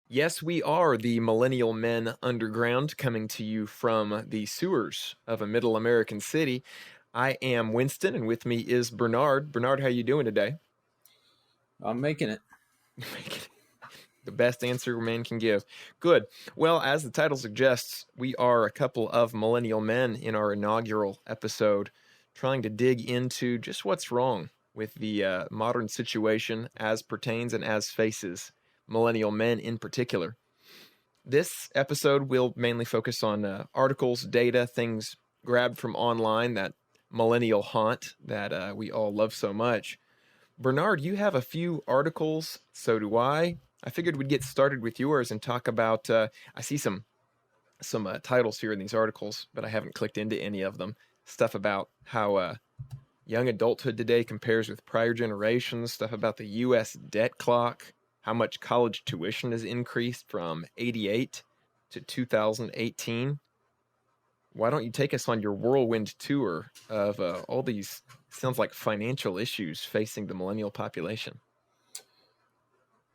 Yes, we are the Millennial Men Underground coming to you from the sewers of a middle American city. I am Winston, and with me is Bernard. Bernard, how you doing today? I'm making it. The best answer a man can give. Good. Well, as the title suggests, we are a couple of millennial men in our inaugural episode trying to dig into just what's wrong with the modern situation as pertains and as faces millennial men in particular. This episode will mainly focus on articles, data, things grabbed from online, that millennial haunt that we all love so much. Bernard, you have a few articles, so do I. I figured we'd get started with yours and talk about. I see some titles here in these articles, but I haven't clicked into any of them. Stuff about how young adulthood today compares with prior generations. Stuff about the U.S. debt clock. How much college tuition has increased from '88 to 2018. Why don't you take us on your whirlwind tour of all these, sounds like, financial issues facing the millennial population?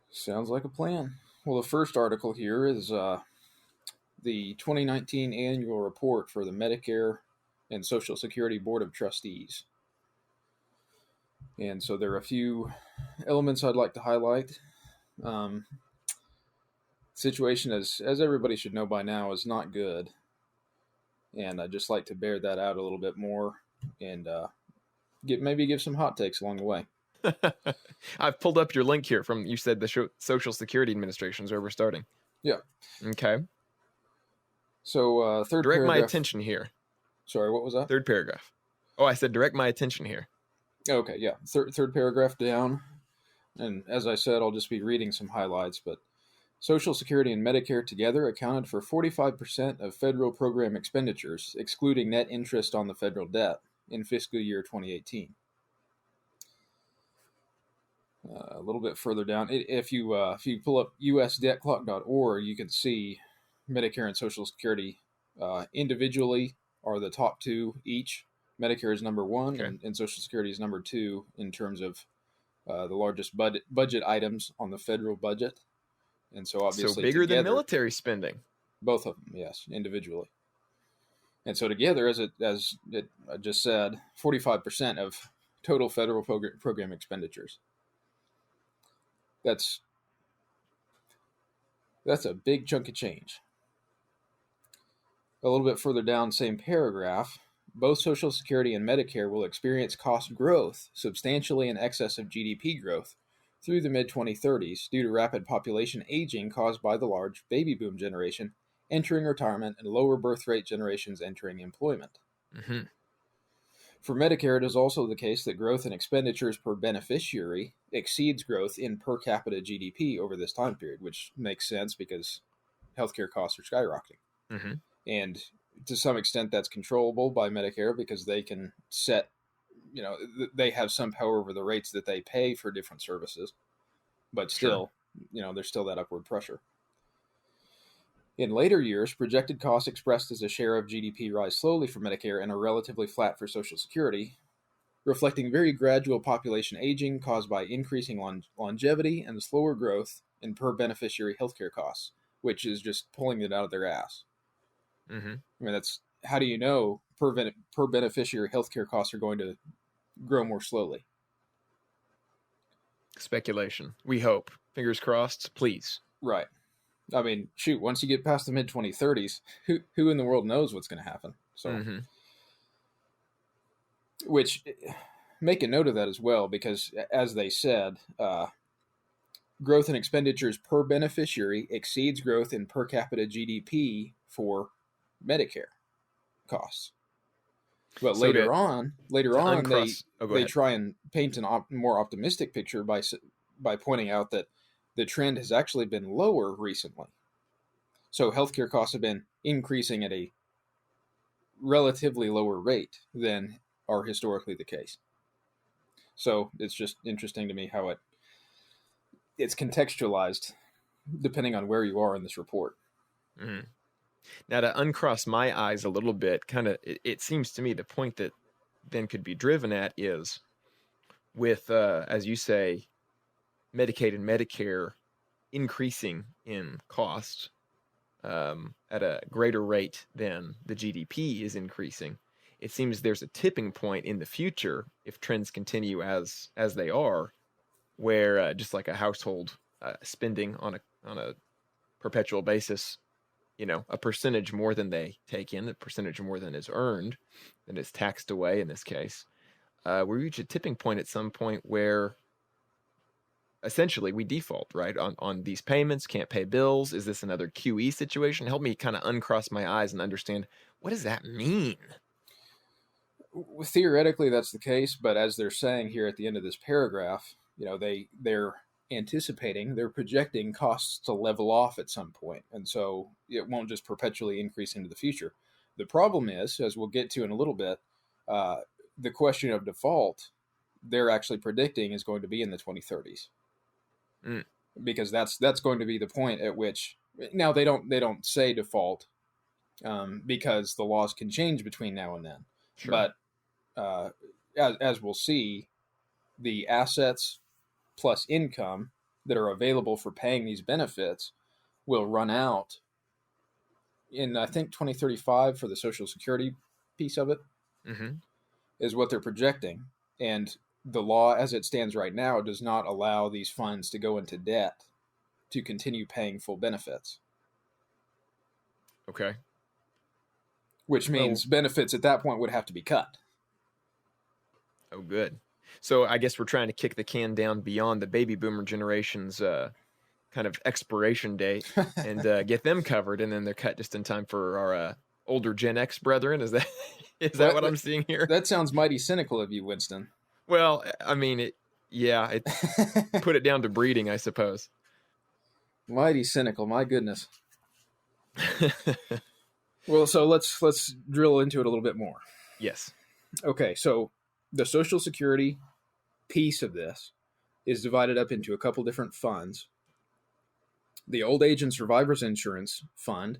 Sounds like a plan. Well, the first article here is the 2019 annual report for the Medicare and Social Security Board of Trustees. And so there are a few elements I'd like to highlight. Situation, as everybody should know by now, is not good. And I'd just like to bear that out a little bit more and maybe give some hot takes along the way. I've pulled up your link here from, you said the Social Security Administration is where we're starting. Yeah. Okay. So third direct paragraph. my attention here. Sorry, what was that? Third paragraph. Oh, I said direct my attention here. Okay, yeah. Third paragraph down. And as I said, I'll just be reading some highlights, but Social Security and Medicare together accounted for 45% of federal program expenditures, excluding net interest on the federal debt, in fiscal year 2018. A little bit further down, if you pull up usdebtclock.org, you can see Medicare and Social Security individually are the top two each. Medicare is number one, Okay. and Social Security is number two in terms of the largest budget items on the federal budget. And so obviously So bigger together, than military spending. both of them, yes, individually. And so together, as I just said, 45% of total federal program expenditures. That's a big chunk of change. A little bit further down, same paragraph, both Social Security and Medicare will experience cost growth substantially in excess of GDP growth through the mid-2030s due to rapid population aging caused by the large baby boom generation entering retirement and lower birth rate generations entering employment. Mm-hmm. For Medicare, it is also the case that growth in expenditures per beneficiary exceeds growth in per capita GDP over this time period, which makes sense because healthcare costs are skyrocketing. Mm-hmm. And to some extent, that's controllable by Medicare because they can set, they have some power over the rates that they pay for different services. But still, sure, there's still that upward pressure. In later years, projected costs expressed as a share of GDP rise slowly for Medicare and are relatively flat for Social Security, reflecting very gradual population aging caused by increasing longevity and slower growth in per beneficiary healthcare costs, which is just pulling it out of their ass. Mm-hmm. I mean, that's how do you know per beneficiary healthcare costs are going to grow more slowly? Speculation. We hope. Fingers crossed, please. Right. I mean, shoot, once you get past the mid-2030s, who in the world knows what's going to happen? So, mm-hmm. Which, make a note of that as well, because as they said, growth in expenditures per beneficiary exceeds growth in per capita GDP for Medicare costs. But So later on, they try and paint a more optimistic picture by pointing out that the trend has actually been lower recently. So healthcare costs have been increasing at a relatively lower rate than are historically the case. So it's just interesting to me how it's contextualized depending on where you are in this report. Mm-hmm. Now, to uncross my eyes a little bit, it seems to me the point that then could be driven at is with, as you say, Medicaid and Medicare increasing in cost at a greater rate than the GDP is increasing, it seems there's a tipping point in the future if trends continue as they are, where just like a household spending on a perpetual basis, a percentage more than they take in, a percentage more than is earned, than is taxed away in this case, we reach a tipping point at some point where essentially we default, right, on these payments, can't pay bills. Is this another QE situation? Help me kind of uncross my eyes and understand, what does that mean? Theoretically, that's the case, but as they're saying here at the end of this paragraph, they're anticipating, they're projecting costs to level off at some point, and so it won't just perpetually increase into the future. The problem is, as we'll get to in a little bit, the question of default, they're actually predicting is going to be in the 2030s, because that's going to be the point at which, now they don't say default, because the laws can change between now and then. Sure. But as we'll see, the assets plus income that are available for paying these benefits will run out in, I think, 2035 for the Social Security piece of it, is what they're projecting. And the law as it stands right now does not allow these funds to go into debt to continue paying full benefits. Okay. Which means benefits at that point would have to be cut. Oh, good. So I guess we're trying to kick the can down beyond the baby boomer generation's kind of expiration date and get them covered, and then they're cut just in time for our older Gen X brethren. Is that what I'm seeing here? That sounds mighty cynical of you, Winston. Well, I mean, it put it down to breeding, I suppose. Mighty cynical, my goodness. Well, so let's drill into it a little bit more. Yes. Okay, so the Social Security piece of this is divided up into a couple different funds. The Old Age and Survivors Insurance Fund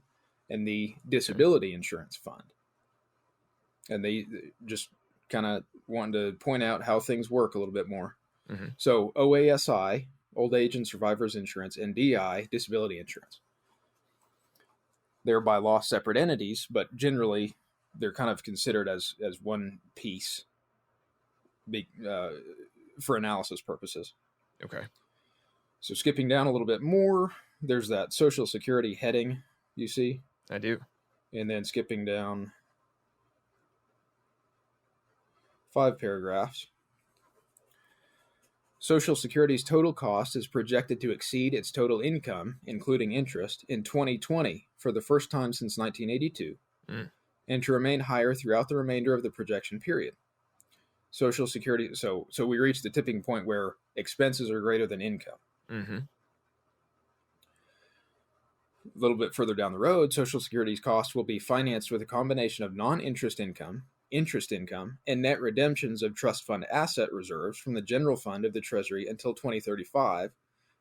and the Disability Insurance Fund. And they just kind of wanted to point out how things work a little bit more. So OASI, Old Age and Survivors Insurance, and DI, Disability Insurance. They're by law separate entities, but generally they're kind of considered as one piece for analysis purposes. Okay. So skipping down a little bit more, there's that Social Security heading, you see? I do. And then skipping down 5 paragraphs. Social Security's total cost is projected to exceed its total income, including interest, in 2020 for the first time since 1982, and to remain higher throughout the remainder of the projection period. Social Security, so we reach the tipping point where expenses are greater than income. A little bit further down the road, Social Security's costs will be financed with a combination of non-interest income, interest income, and net redemptions of trust fund asset reserves from the general fund of the Treasury until 2035,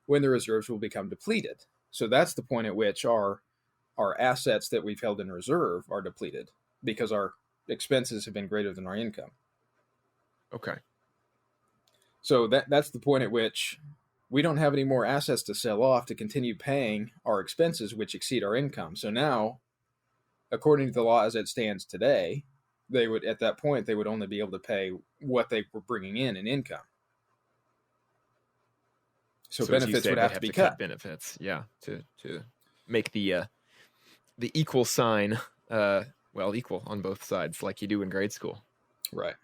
when the reserves will become depleted. So that's the point at which our assets that we've held in reserve are depleted because our expenses have been greater than our income. Okay. So that's the point at which we don't have any more assets to sell off to continue paying our expenses, which exceed our income. So now, according to the law as it stands today, they would, at that point, they would only be able to pay what they were bringing in income. So benefits would have to be cut. Benefits, yeah, to make the equal sign, equal on both sides, like you do in grade school. Right.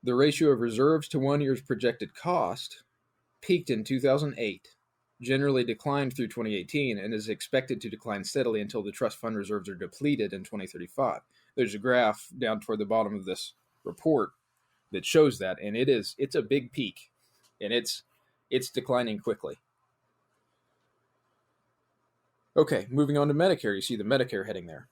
The ratio of reserves to 1 year's projected cost peaked in 2008, generally declined through 2018, and is expected to decline steadily until the trust fund reserves are depleted in 2035. There's a graph down toward the bottom of this report that shows that, and it's a big peak, and it's declining quickly. Okay, moving on to Medicare. You see the Medicare heading there.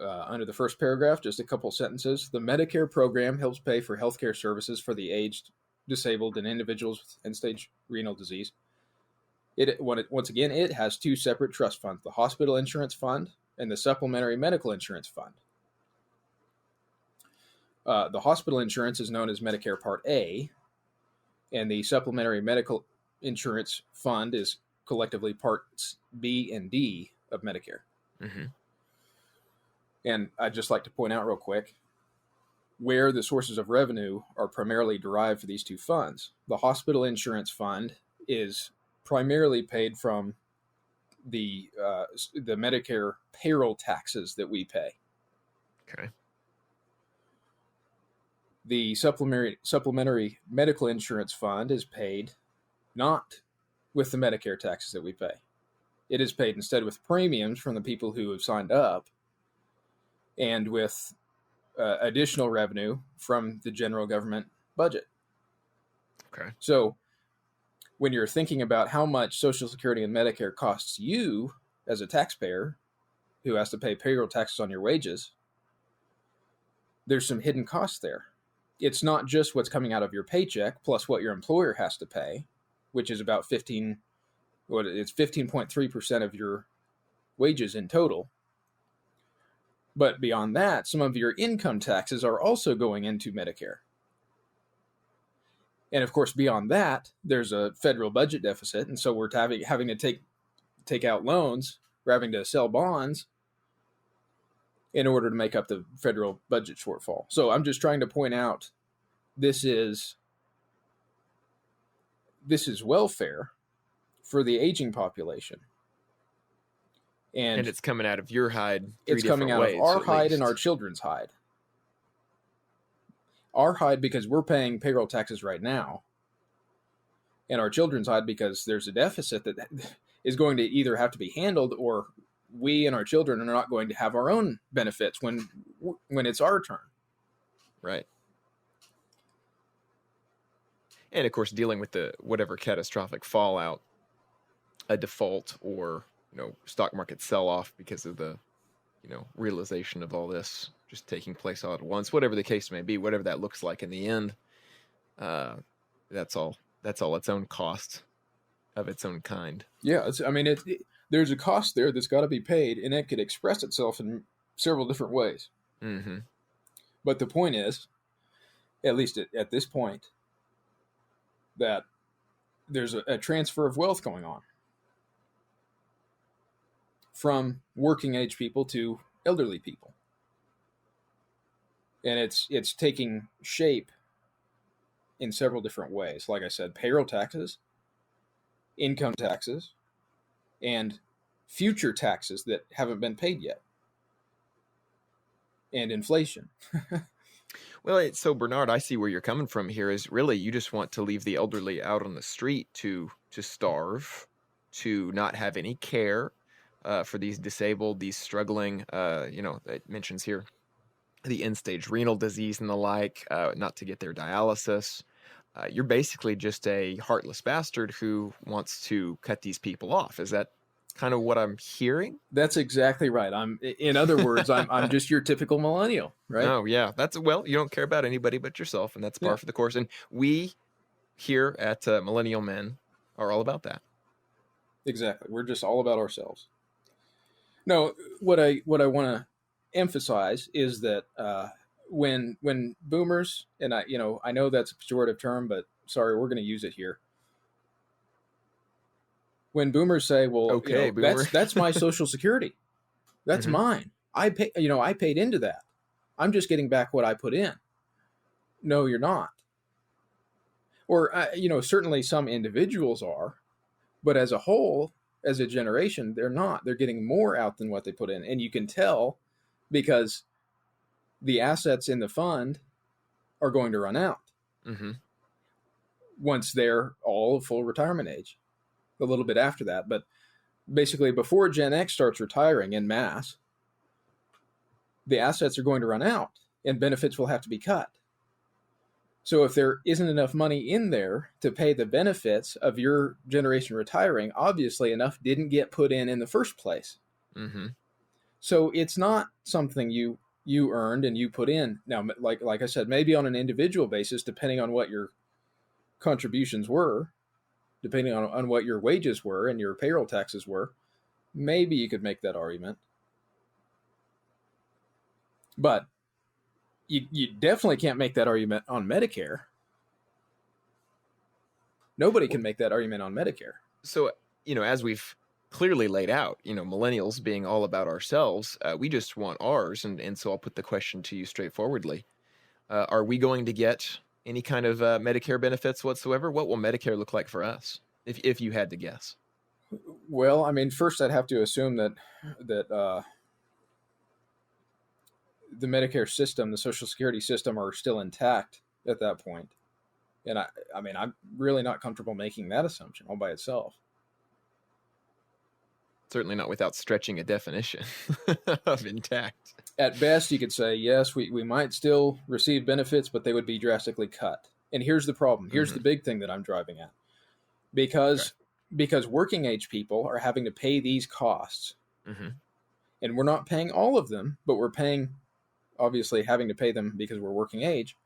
Under the first paragraph, just a couple sentences. The Medicare program helps pay for healthcare services for the aged, disabled, and individuals with end-stage renal disease. Once again, it has 2 separate trust funds, the Hospital Insurance Fund and the Supplementary Medical Insurance Fund. The hospital insurance is known as Medicare Part A, and the supplementary medical insurance fund is collectively Parts B and D of Medicare. Mm-hmm. And I'd just like to point out real quick where the sources of revenue are primarily derived for these two funds. The hospital insurance fund is primarily paid from the Medicare payroll taxes that we pay. Okay. The supplementary medical insurance fund is paid not with the Medicare taxes that we pay. It is paid instead with premiums from the people who have signed up and with additional revenue from the general government budget. Okay. So when you're thinking about how much Social Security and Medicare costs you as a taxpayer who has to pay payroll taxes on your wages, there's some hidden costs there. It's not just what's coming out of your paycheck plus what your employer has to pay, which is about 15.3% of your wages in total. But beyond that, some of your income taxes are also going into Medicare. And of course, beyond that, there's a federal budget deficit. And so we're having to take out loans, we're having to sell bonds in order to make up the federal budget shortfall. So I'm just trying to point out this is welfare for the aging population. And it's coming out of your hide. It's coming out of our hide and our children's hide. Our hide because we're paying payroll taxes right now, and our children's hide because there's a deficit that is going to either have to be handled, or we and our children are not going to have our own benefits when it's our turn. Right. And of course, dealing with the whatever catastrophic fallout, a default or stock market sell-off because of the realization of all this just taking place all at once, whatever the case may be, whatever that looks like in the end, that's all its own cost of its own kind. Yeah, there's a cost there that's got to be paid, and it could express itself in several different ways. Mm-hmm. But the point is, at least at this point, that there's a transfer of wealth going on from working age people to elderly people. And it's taking shape in several different ways. Like I said, payroll taxes, income taxes, and future taxes that haven't been paid yet, and inflation. Well, so Bernard, I see where you're coming from here. Is really you just want to leave the elderly out on the street to starve, to not have any care for these disabled, these struggling. It mentions here the end-stage renal disease and the like, not to get their dialysis. You're basically just a heartless bastard who wants to cut these people off. Is that kind of what I'm hearing? That's exactly right. In other words, I'm just your typical millennial, right? Oh yeah, you don't care about anybody but yourself, and that's par for the course. And we here at Millennial Men are all about that. Exactly. We're just all about ourselves. No, what I want to emphasize is that when boomers, and I know that's a pejorative term, but sorry, we're going to use it here. When boomers say, "Well, okay, that's my Social Security, that's mine. I paid into that. I'm just getting back what I put in." No, you're not. Or certainly some individuals are, but as a whole, as a generation, they're not. They're getting more out than what they put in, and you can tell because the assets in the fund are going to run out once they're all full retirement age. A little bit after that, but basically before Gen X starts retiring en masse, the assets are going to run out and benefits will have to be cut. So if there isn't enough money in there to pay the benefits of your generation retiring, obviously enough didn't get put in the first place. Mm-hmm. So it's not something you earned and you put in. Now, like I said, maybe on an individual basis, depending on what your contributions were, depending on what your wages were and your payroll taxes were, maybe you could make that argument. But You definitely can't make that argument on Medicare. Nobody can make that argument on Medicare. So, as we've clearly laid out, millennials being all about ourselves, we just want ours. And so I'll put the question to you straightforwardly. Are we going to get any kind of Medicare benefits whatsoever? What will Medicare look like for us, if you had to guess? Well, I mean, first I'd have to assume that the Medicare system, the Social Security system, are still intact at that point. And I mean, I'm really not comfortable making that assumption all by itself. Certainly not without stretching a definition of intact. At best, you could say, yes, we might still receive benefits, but they would be drastically cut. And here's the problem. Here's the big thing that I'm driving at. Because working age people are having to pay these costs. And we're not paying all of them, but we're paying, obviously, having to pay them because we're working age.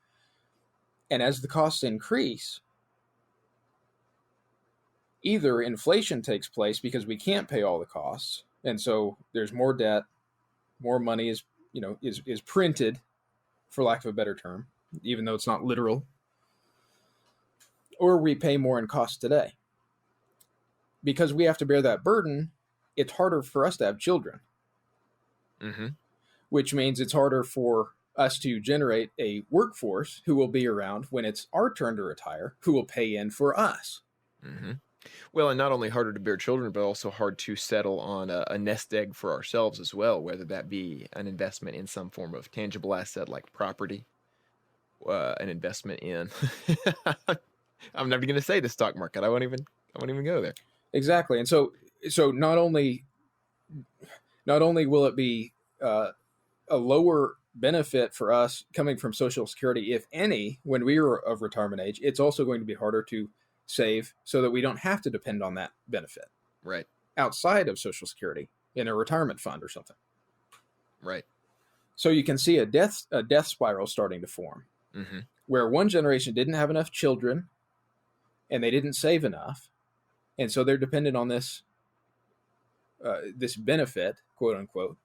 And as the costs increase, either inflation takes place because we can't pay all the costs, and so there's more debt, more money is printed, for lack of a better term, even though it's not literal, or we pay more in costs today. Because we have to bear that burden, it's harder for us to have children. Which means it's harder for us to generate a workforce who will be around when it's our turn to retire, who will pay in for us. Well, and not only harder to bear children, but also hard to settle on a nest egg for ourselves as well, whether that be an investment in some form of tangible asset like property, an investment in, I'm never going to say the stock market. I won't even go there. Exactly. And so not only will it be a lower benefit for us coming from Social Security, if any, when we are of retirement age, it's also going to be harder to save so that we don't have to depend on that benefit. Right. Outside of Social Security in a retirement fund or something. Right. So you can see a death spiral starting to form, where one generation didn't have enough children and they didn't save enough. And so they're dependent on this benefit, quote unquote,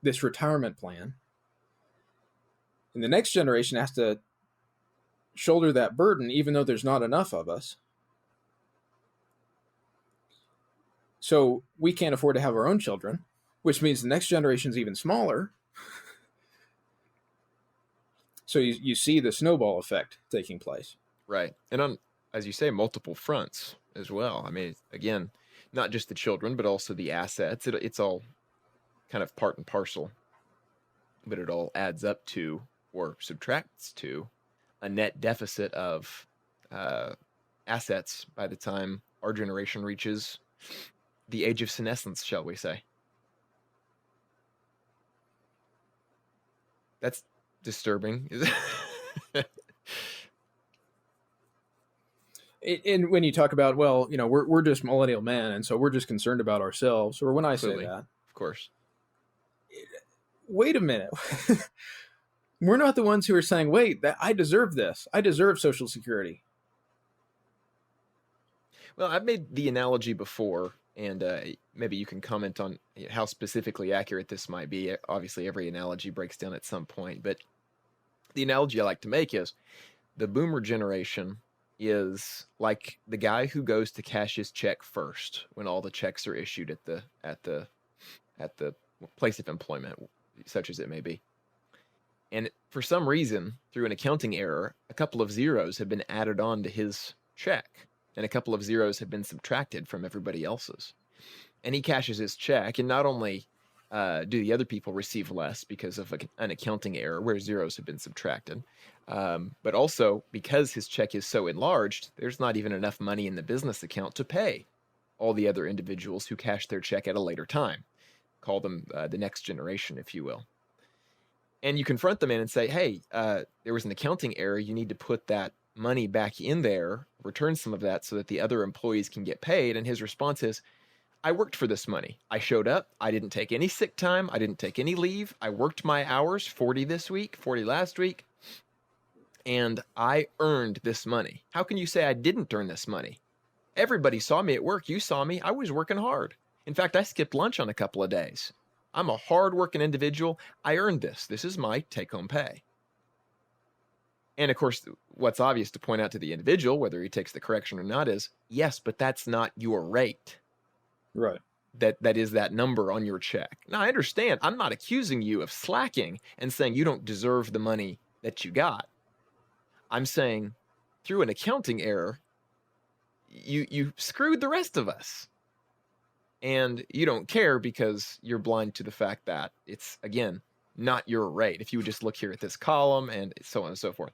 this retirement plan. And the next generation has to shoulder that burden, even though there's not enough of us. So we can't afford to have our own children, which means the next generation is even smaller. So you see the snowball effect taking place. Right. And on, as you say, multiple fronts as well. I mean, again, not just the children, but also the assets. It's all kind of part and parcel, but it all adds up to, or subtracts to, a net deficit of assets by the time our generation reaches the age of senescence, shall we say. That's disturbing. And when you talk about, well, we're just millennial men, and so we're just concerned about ourselves, or when I Absolutely. say that. Of course. Wait a minute. We're not the ones who are saying, wait, that I deserve this. I deserve Social Security. Well, I've made the analogy before, and maybe you can comment on how specifically accurate this might be. Obviously, every analogy breaks down at some point, but the analogy I like to make is the boomer generation is like the guy who goes to cash his check first when all the checks are issued at the place of employment, such as it may be. And for some reason, through an accounting error, a couple of zeros have been added on to his check, and a couple of zeros have been subtracted from everybody else's. And he cashes his check, and not only do the other people receive less because of an accounting error where zeros have been subtracted, but also because his check is so enlarged, there's not even enough money in the business account to pay all the other individuals who cash their check at a later time. Call them the next generation, if you will. And you confront the man and say, hey, there was an accounting error. You need to put that money back in there, return some of that so that the other employees can get paid. And his response is, I worked for this money. I showed up. I didn't take any sick time. I didn't take any leave. I worked my hours, 40 this week, 40 last week, and I earned this money. How can you say I didn't earn this money? Everybody saw me at work. You saw me. I was working hard. In fact, I skipped lunch on a couple of days. I'm a hardworking individual. I earned this. This is my take-home pay. And of course, what's obvious to point out to the individual, whether he takes the correction or not, is yes, but that's not your rate. Right. That is that number on your check. Now, I understand. I'm not accusing you of slacking and saying you don't deserve the money that you got. I'm saying through an accounting error, you screwed the rest of us. And you don't care because you're blind to the fact that it's, again, not your rate. If you would just look here at this column and so on and so forth.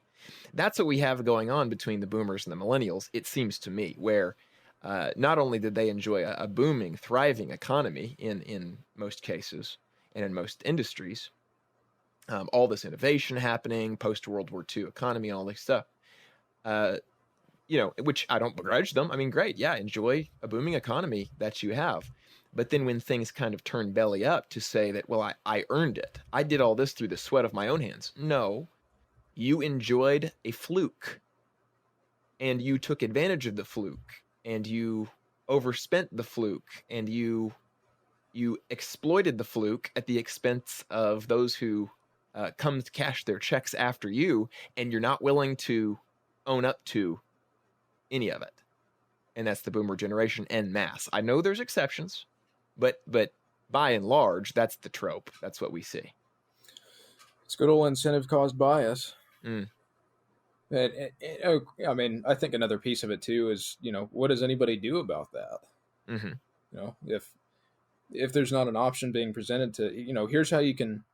That's what we have going on between the boomers and the millennials, it seems to me, where not only did they enjoy a booming, thriving economy in most cases and in most industries, all this innovation happening, post-World War II economy, all this stuff, which I don't begrudge them. I mean, great, yeah, enjoy a booming economy that you have. But then when things kind of turn belly up to say that, well, I earned it. I did all this through the sweat of my own hands. No, you enjoyed a fluke. And you took advantage of the fluke. And you overspent the fluke. And you exploited the fluke at the expense of those who come to cash their checks after you. And you're not willing to own up to any of it. And that's the boomer generation en masse. I know there's exceptions. But by and large, that's the trope. That's what we see. It's good old incentive caused bias. Mm. I mean, I think another piece of it too is, what does anybody do about that? Mm-hmm. If there's not an option being presented to, here's how you can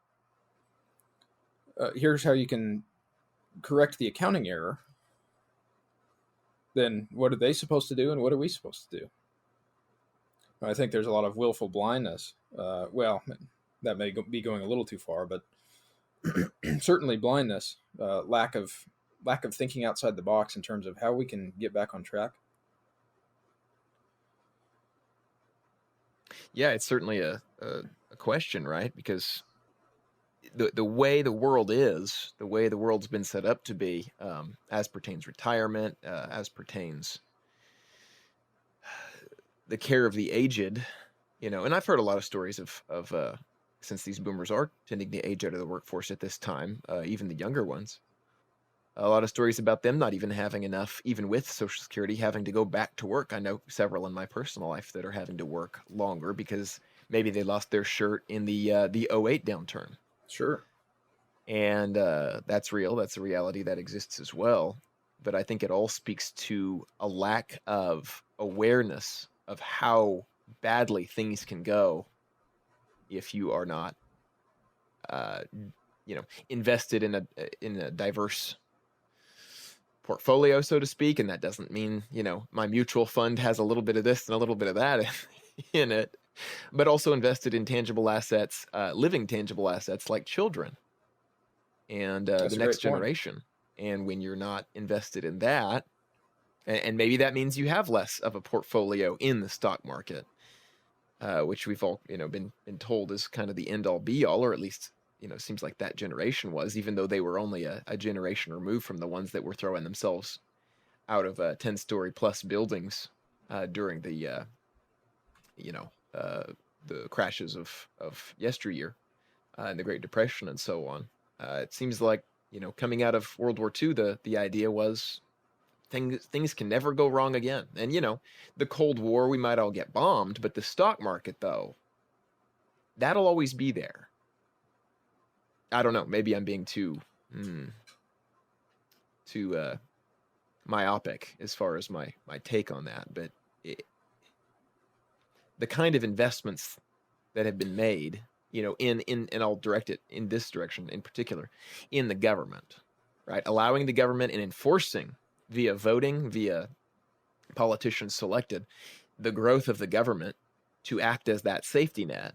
correct the accounting error. Then what are they supposed to do, and what are we supposed to do? I think there's a lot of willful blindness. Well, that may be going a little too far, but certainly blindness, lack of thinking outside the box in terms of how we can get back on track. Yeah, it's certainly a question, right? Because the way the world is, the way the world's been set up to be, as pertains retirement, as pertains the care of the aged, and I've heard a lot of stories of since these boomers are tending to age out of the workforce at this time, even the younger ones, a lot of stories about them not even having enough, even with Social Security, having to go back to work. I know several in my personal life that are having to work longer because maybe they lost their shirt in the 08 downturn. Sure. And that's real. That's a reality that exists as well. But I think it all speaks to a lack of awareness of how badly things can go if you are not, invested in a diverse portfolio, so to speak. And that doesn't mean, my mutual fund has a little bit of this and a little bit of that in it, but also invested in tangible assets, living tangible assets like children and the next generation. And when you're not invested in that, and maybe that means you have less of a portfolio in the stock market, which we've all, been told is kind of the end all be all, or at least, seems like that generation was, even though they were only a generation removed from the ones that were throwing themselves out of 10-story plus buildings during the crashes of yesteryear and the Great Depression and so on. It seems like, coming out of World War II, the idea was things can never go wrong again. And, the Cold War, we might all get bombed, but the stock market, though, that'll always be there. I don't know. Maybe I'm being too myopic as far as my take on that. But the kind of investments that have been made, and I'll direct it in this direction in particular, in the government, right? Allowing the government and enforcing via voting, via politicians selected, the growth of the government to act as that safety net,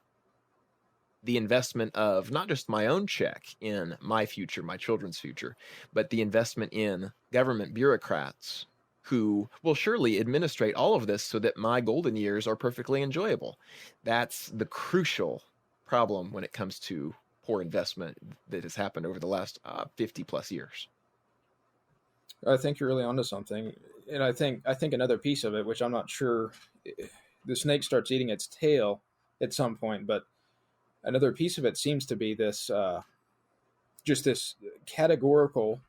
the investment of not just my own check in my future, my children's future, but the investment in government bureaucrats who will surely administrate all of this so that my golden years are perfectly enjoyable. That's the crucial problem when it comes to poor investment that has happened over the last 50 plus years. I think you're really onto something. And I think another piece of it, which I'm not sure, the snake starts eating its tail at some point, but another piece of it seems to be this just this categorical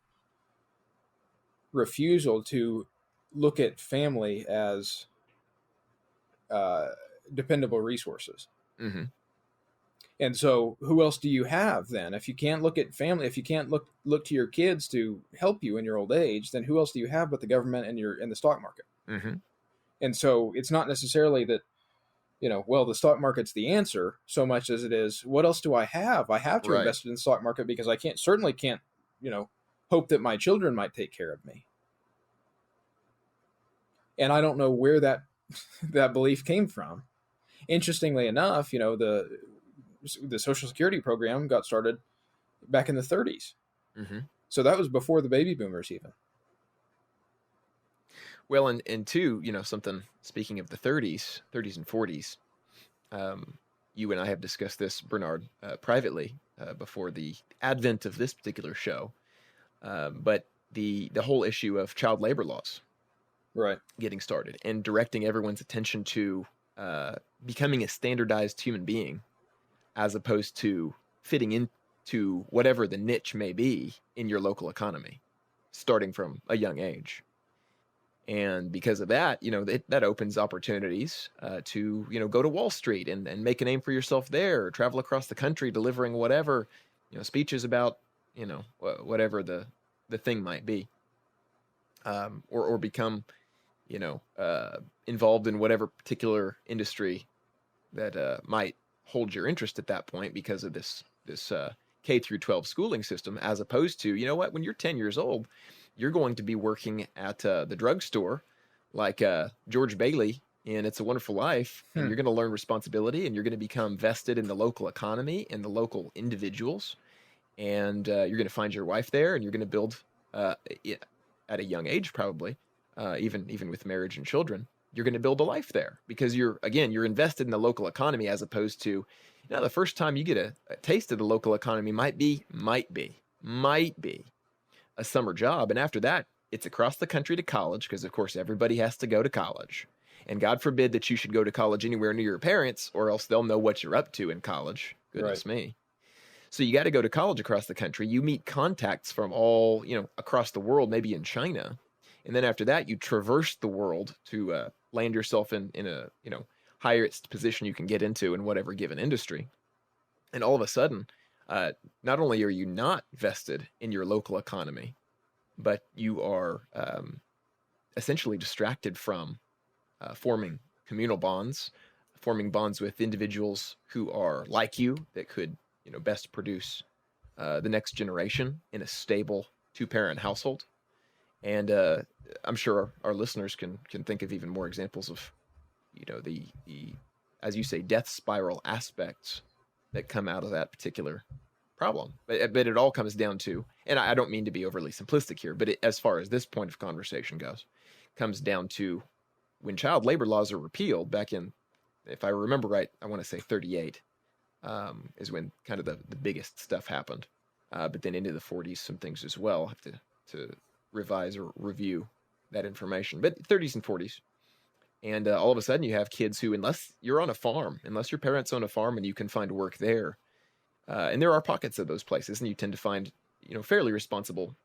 refusal to look at family as dependable resources. Mm-hmm. And so, who else do you have then? If you can't look at family, if you can't look to your kids to help you in your old age, then who else do you have but the government and the stock market? Mm-hmm. And so, it's not necessarily that, well, the stock market's the answer so much as it is, what else do I have? I have to Right. invest in the stock market because I certainly can't, hope that my children might take care of me. And I don't know where that that belief came from. Interestingly enough, the Social Security program got started back in the 30s. Mm-hmm. So that was before the baby boomers even. Well, and two, something, speaking of the 30s and 40s, you and I have discussed this, Bernard, privately before the advent of this particular show. But the whole issue of child labor laws, right, getting started and directing everyone's attention to becoming a standardized human being, as opposed to fitting into whatever the niche may be in your local economy, starting from a young age. And because of that, that opens opportunities to, go to Wall Street and make a name for yourself there, or travel across the country delivering whatever, speeches about, whatever the thing might be, or become, involved in whatever particular industry that might hold your interest at that point because of this K through 12 schooling system, as opposed to, when you're 10 years old, you're going to be working at the drugstore like George Bailey in It's a Wonderful Life, and you're going to learn responsibility, and you're going to become vested in the local economy and the local individuals, and you're going to find your wife there, and you're going to build at a young age, probably, even with marriage and children, you're going to build a life there because you're invested in the local economy, as opposed to, the first time you get a taste of the local economy might be a summer job. And after that, it's across the country to college, because of course everybody has to go to college. And God forbid that you should go to college anywhere near your parents, or else they'll know what you're up to in college. Goodness me. So you got to go to college across the country. You meet contacts from all, across the world, maybe in China. And then after that, you traverse the world to land yourself in a, highest position you can get into in whatever given industry. And all of a sudden, not only are you not vested in your local economy, but you are essentially distracted from forming communal bonds, forming bonds with individuals who are like you, that could, best produce the next generation in a stable 2-parent household. And I'm sure our listeners can think of even more examples of, the as you say, death spiral aspects that come out of that particular problem. But it all comes down to, and I don't mean to be overly simplistic here, but as far as this point of conversation goes, comes down to when child labor laws are repealed back in, if I remember right, I want to say 38, is when kind of the biggest stuff happened. But then into the 40s, some things as well. I have to revise or review that information. But 30s and 40s. And all of a sudden you have kids who, unless you're on a farm, unless your parents own a farm and you can find work there, and there are pockets of those places, and you tend to find, fairly responsible,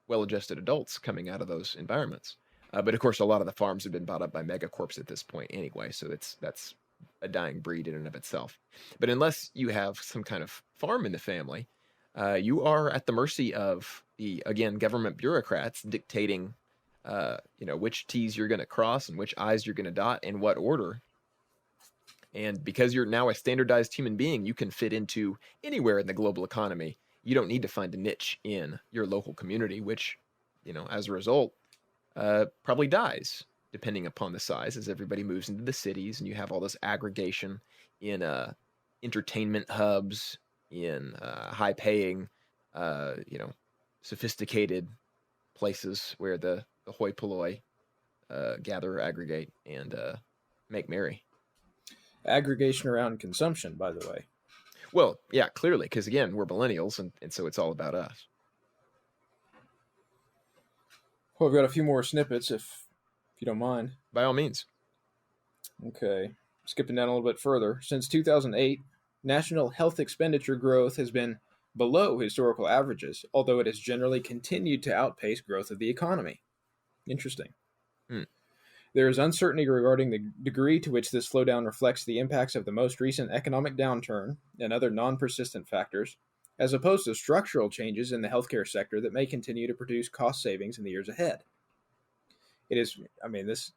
well-adjusted adults coming out of those environments. But of course, a lot of the farms have been bought up by megacorps at this point anyway, so that's a dying breed in and of itself. But unless you have some kind of farm in the family, you are at the mercy of the, again, government bureaucrats dictating, which T's you're going to cross and which I's you're going to dot in what order. And because you're now a standardized human being, you can fit into anywhere in the global economy. You don't need to find a niche in your local community, which, as a result, probably dies depending upon the size, as everybody moves into the cities and you have all this aggregation in entertainment hubs, in high-paying, sophisticated places where the hoi polloi gather, aggregate, and make merry. Aggregation around consumption, by the way. Well, yeah, clearly, because again, we're millennials, and so it's all about us. Well, I've got a few more snippets, if you don't mind. By all means. Okay. Skipping down a little bit further. Since 2008, national health expenditure growth has been below historical averages, although it has generally continued to outpace growth of the economy. Interesting. Hmm. There is uncertainty regarding the degree to which this slowdown reflects the impacts of the most recent economic downturn and other non persistent factors, as opposed to structural changes in the healthcare sector that may continue to produce cost savings in the years ahead. It is, I mean, this.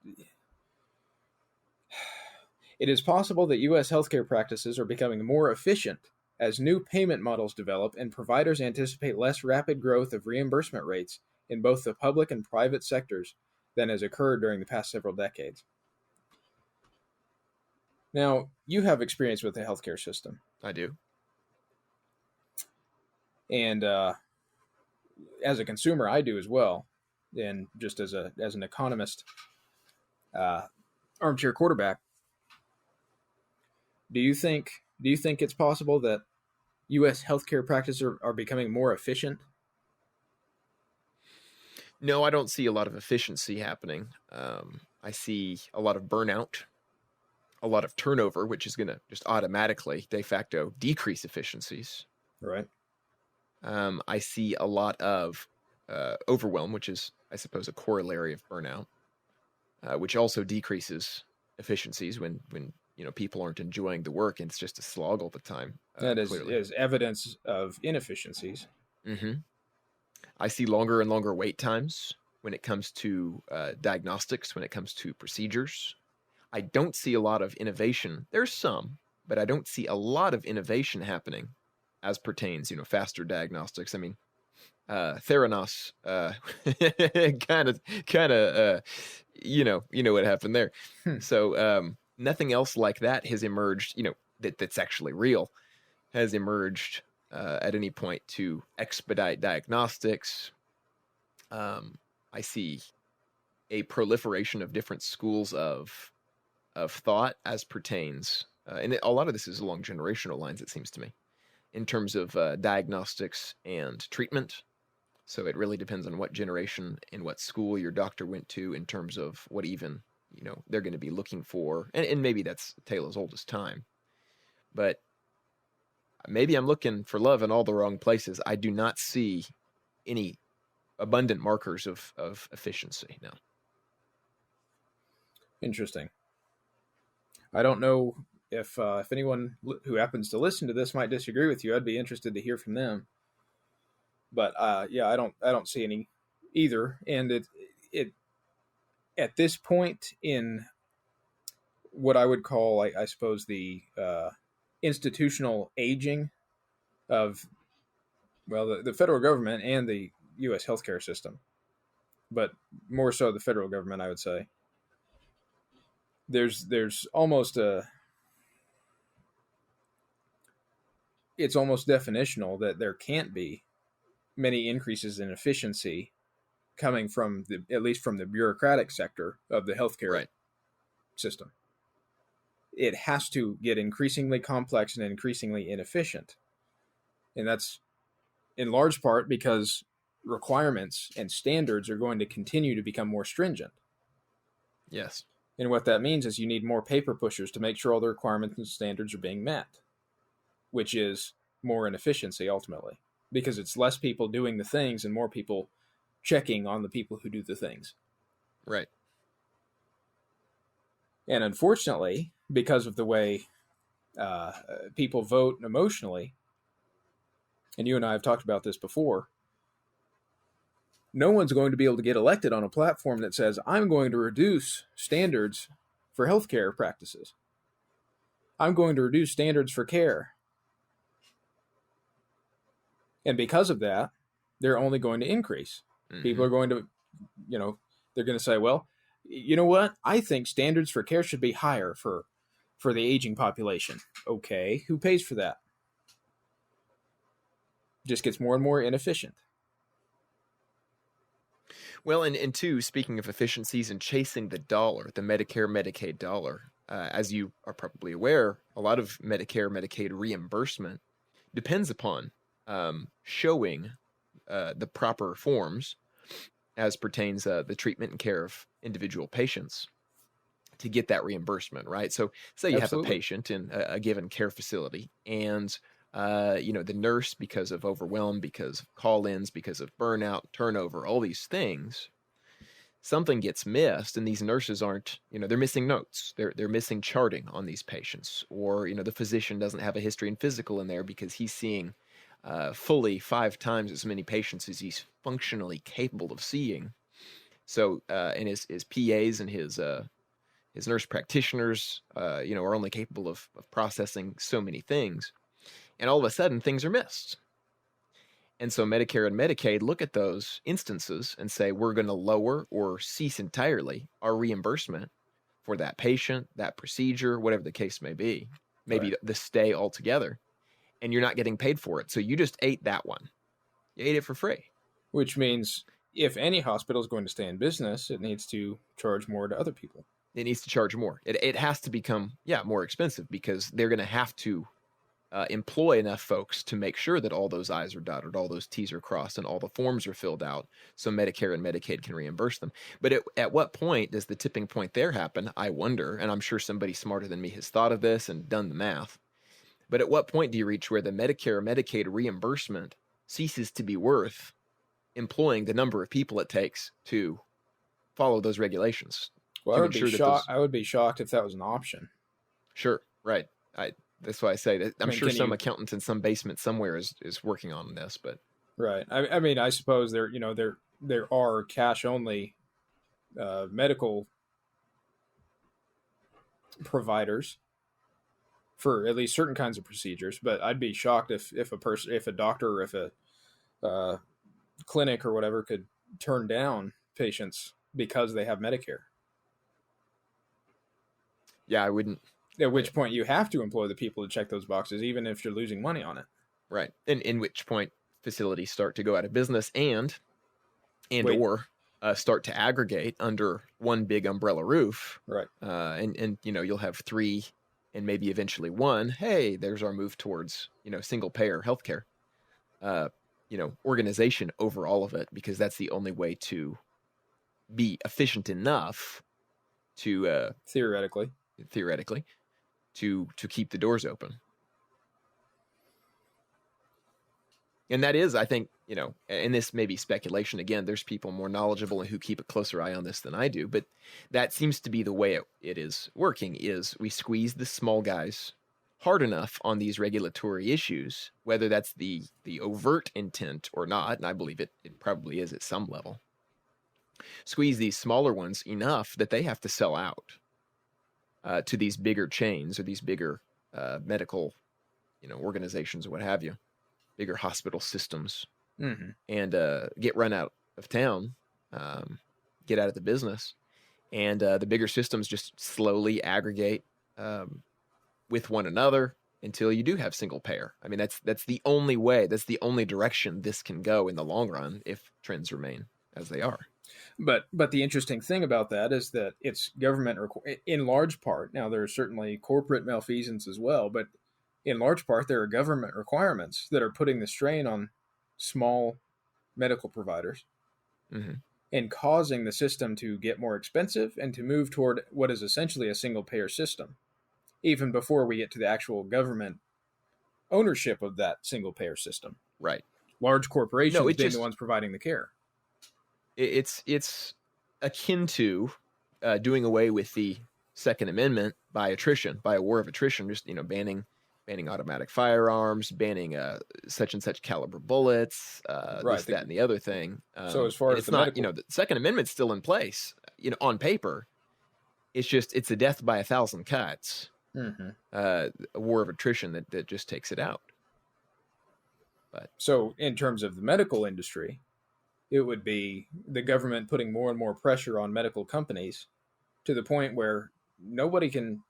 It is possible that U.S. healthcare practices are becoming more efficient as new payment models develop and providers anticipate less rapid growth of reimbursement rates in both the public and private sectors than has occurred during the past several decades. Now, you have experience with the healthcare system, I do. and as a consumer, I do as well. And just as an economist, uh, armchair quarterback, do you think it's possible that U.S. healthcare practices are becoming more efficient? No, I don't see a lot of efficiency happening. I see a lot of burnout, a lot of turnover, which is going to just automatically, de facto, decrease efficiencies. Right. I see a lot of overwhelm, which is, I suppose, a corollary of burnout, which also decreases efficiencies when people aren't enjoying the work and it's just a slog all the time. That Clearly. is evidence of inefficiencies. Mm-hmm. I see longer and longer wait times when it comes to diagnostics, when it comes to procedures. I don't see a lot of innovation. There's some, but I don't see a lot of innovation happening as pertains, faster diagnostics. I mean, Theranos, kind of, what happened there. Hmm. So nothing else like that has emerged, that's actually real, has emerged at any point to expedite diagnostics. I see a proliferation of different schools of thought as pertains, and a lot of this is along generational lines, it seems to me, in terms of diagnostics and treatment. So it really depends on what generation and what school your doctor went to in terms of what even they're going to be looking for, and maybe that's a tale as old as time, but maybe I'm looking for love in all the wrong places. I do not see any abundant markers of efficiency now. Interesting. I don't know if anyone who happens to listen to this might disagree with you. I'd be interested to hear from them. But yeah, I don't see any either. And it at this point in what I would call, I suppose, the institutional aging of the federal government and the U.S. healthcare system, but more so the federal government, I would say. There's almost it's almost definitional that there can't be many increases in efficiency coming from at least from the bureaucratic sector of the healthcare system. It has to get increasingly complex and increasingly inefficient. And that's in large part because requirements and standards are going to continue to become more stringent. Yes. And what that means is you need more paper pushers to make sure all the requirements and standards are being met, which is more inefficiency ultimately, because it's less people doing the things and more people checking on the people who do the things. Right. And unfortunately, because of the way people vote emotionally, and you and I have talked about this before, no one's going to be able to get elected on a platform that says, I'm going to reduce standards for healthcare practices. I'm going to reduce standards for care. And because of that, they're only going to increase. Mm-hmm. People are going to, they're going to say, well, you know what? I think standards for care should be higher for the aging population. Okay, who pays for that? Just gets more and more inefficient. Well, and two, speaking of efficiencies and chasing the dollar, the Medicare, Medicaid dollar, as you are probably aware, a lot of Medicare, Medicaid reimbursement depends upon showing the proper forms as pertains the treatment and care of individual patients to get that reimbursement, right? So say you have a Absolutely. patient in a given care facility, and the nurse, because of overwhelm, because of call-ins, because of burnout, turnover, all these things, something gets missed, and these nurses aren't, they're missing notes, they're missing charting on these patients, or the physician doesn't have a history and physical in there because he's seeing fully 5 times as many patients as he's functionally capable of seeing. So and his PAs and his nurse practitioners, are only capable of processing so many things, and all of a sudden things are missed. And so Medicare and Medicaid look at those instances and say, we're going to lower or cease entirely our reimbursement for that patient, that procedure, whatever the case may be, maybe Right. the stay altogether, and you're not getting paid for it. So you just ate that one. You ate it for free. Which means if any hospital is going to stay in business, it needs to charge more to other people. It needs to charge more. It has to become, more expensive, because they're going to have to employ enough folks to make sure that all those I's are dotted, all those T's are crossed, and all the forms are filled out, so Medicare and Medicaid can reimburse them. But at what point does the tipping point there happen? I wonder, and I'm sure somebody smarter than me has thought of this and done the math. But at what point do you reach where the Medicare or Medicaid reimbursement ceases to be worth employing the number of people it takes to follow those regulations? Well, To ensure that those... I would be shocked if that was an option. Sure, right. That's why I say that I'm sure can some you? accountant in some basement somewhere is working on this, but Right. I mean, I suppose there are cash only medical providers for at least certain kinds of procedures, but I'd be shocked if a doctor or if a clinic or whatever could turn down patients because they have Medicare. yeah, I wouldn't. At which point you have to employ the people to check those boxes, even if you're losing money on it. Right. And in which point facilities start to go out of business and Wait. or start to aggregate under one big umbrella roof. Right. And you'll have 3 and maybe eventually 1. Hey, there's our move towards, single payer healthcare, organization over all of it, because that's the only way to be efficient enough to Theoretically. to keep the doors open. And that is, I think, and this may be speculation again, there's people more knowledgeable and who keep a closer eye on this than I do, but that seems to be the way it is working, is we squeeze the small guys hard enough on these regulatory issues, whether that's the overt intent or not, and I believe it probably is at some level. Squeeze these smaller ones enough that they have to sell out to these bigger chains or these bigger medical, organizations or what have you, bigger hospital systems, and get run out of town, get out of the business, and the bigger systems just slowly aggregate with one another until you do have single payer. I mean, that's the only way, that's the only direction this can go in the long run if trends remain as they are. But the interesting thing about that is that it's government in large part. Now there are certainly corporate malfeasance as well, but in large part there are government requirements that are putting the strain on small medical providers and causing the system to get more expensive and to move toward what is essentially a single payer system, even before we get to the actual government ownership of that single payer system. Right. Large corporations being the ones providing the care. It's akin to doing away with the Second Amendment by attrition, by a war of attrition, just banning automatic firearms, banning such and such caliber bullets, this, that, and the other thing. So as far as it's not, the Second Amendment's still in place, on paper. It's just, it's a death by 1,000 cuts, a war of attrition that just takes it out. But so in terms of the medical industry, it would be the government putting more and more pressure on medical companies to the point where nobody can